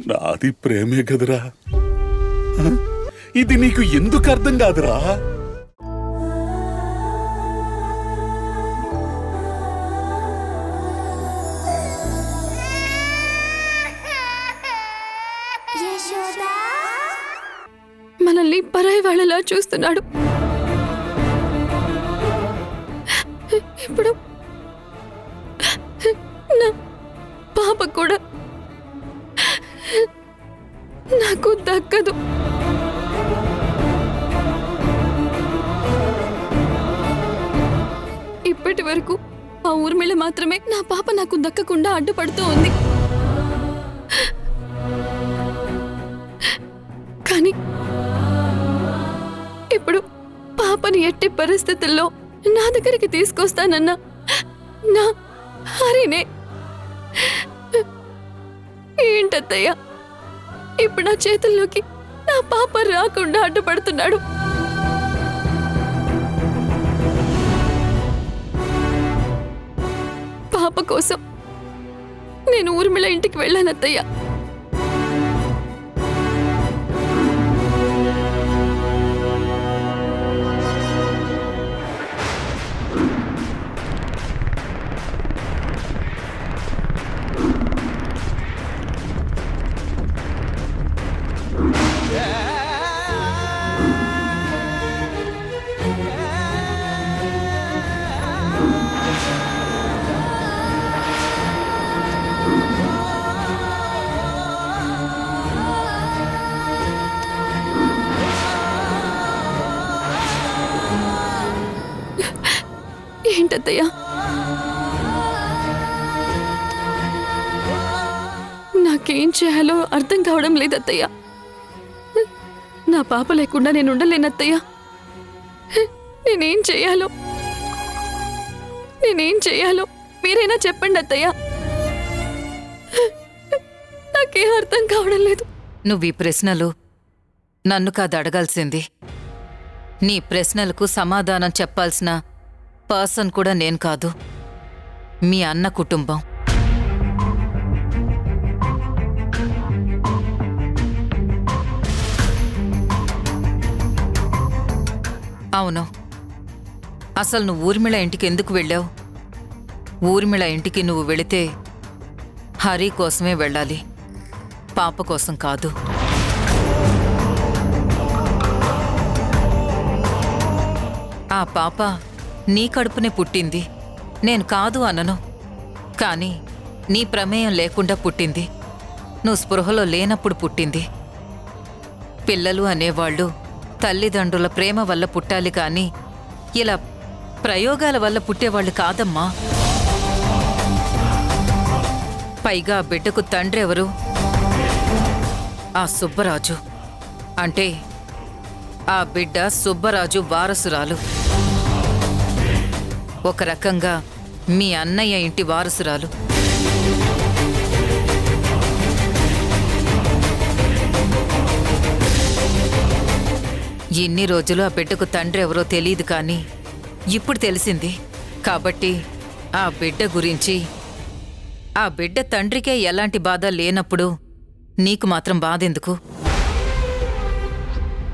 నాది ప్రేమే కదరా. ఇది నీకు ఎందుకు అర్థం కాదురా? మనల్ని పరాయి వాళ్ళలా చూస్తున్నాడు. ఇప్పుడు నా పాప కూడా నాకు దక్కదు. ఇప్పటి వరకు ఆ ఊర్మిళ మాత్రమే నా పాప నాకు దక్కకుండా అడ్డుపడుతూ ఉంది. కానీ ఇప్పుడు పాపని ఎట్టి పరిస్థితుల్లో నా దగ్గరికి తీసుకొస్తానన్న నా హరినే ఏంటత్తయ్య ఇప్పుడు నా చేతుల్లోకి నా పాప రాకుండా అడ్డుపడుతున్నాడు. పాప కోసం నేను ఊర్మిళ ఇంటికి వెళ్ళానత్తయ్య. ఏంటత్తయ్య నాకేం చేయాలో అర్థం కావడం లేదత్తయ్య. నా పాప లేకుండా నేను ఉండలేనత్తయ్య. నేనేం చేయాలో మీరైనా చెప్పండి అత్తయ్య. నాకేం అర్థం కావడం లేదు. నువ్వు ఈ ప్రశ్నలు నన్ను కాదు అడగాల్సింది. నీ ప్రశ్నలకు సమాధానం చెప్పాల్సిన పర్సన్ కూడా నేను కాదు, మీ అన్న కుటుంబం. అవును, అసలు నువ్వు ఊర్మిళ ఇంటికి ఎందుకు వెళ్ళావు? ఊర్మిళ ఇంటికి నువ్వు వెళితే హరి కోసమే వెళ్ళాలి, పాప కోసం కాదు. ఆ పాప నీ కడుపునే పుట్టింది, నేను కాదు అనను. కానీ నీ ప్రమేయం లేకుండా పుట్టింది, నువ్వు స్పృహలో లేనప్పుడు పుట్టింది. పిల్లలు అనేవాళ్ళు తల్లిదండ్రుల ప్రేమ వల్ల పుట్టాలి కానీ ఇలా ప్రయోగాల వల్ల పుట్టేవాళ్ళు కాదమ్మా. పైగా ఆ బిడ్డకు తండ్రి ఎవరు? ఆ సుబ్బరాజు. అంటే ఆ బిడ్డ సుబ్బరాజు వారసురాలు. ఒక రకంగా మీ అన్నయ్య ఇంటి వారసురాలు. ఇన్ని రోజులు ఆ బిడ్డకు తండ్రి ఎవరో తెలియదు కానీ ఇప్పుడు తెలిసింది. కాబట్టి ఆ బిడ్డ గురించి, ఆ బిడ్డ తండ్రికే ఎలాంటి బాధ లేనప్పుడు నీకు మాత్రం బాధెందుకు?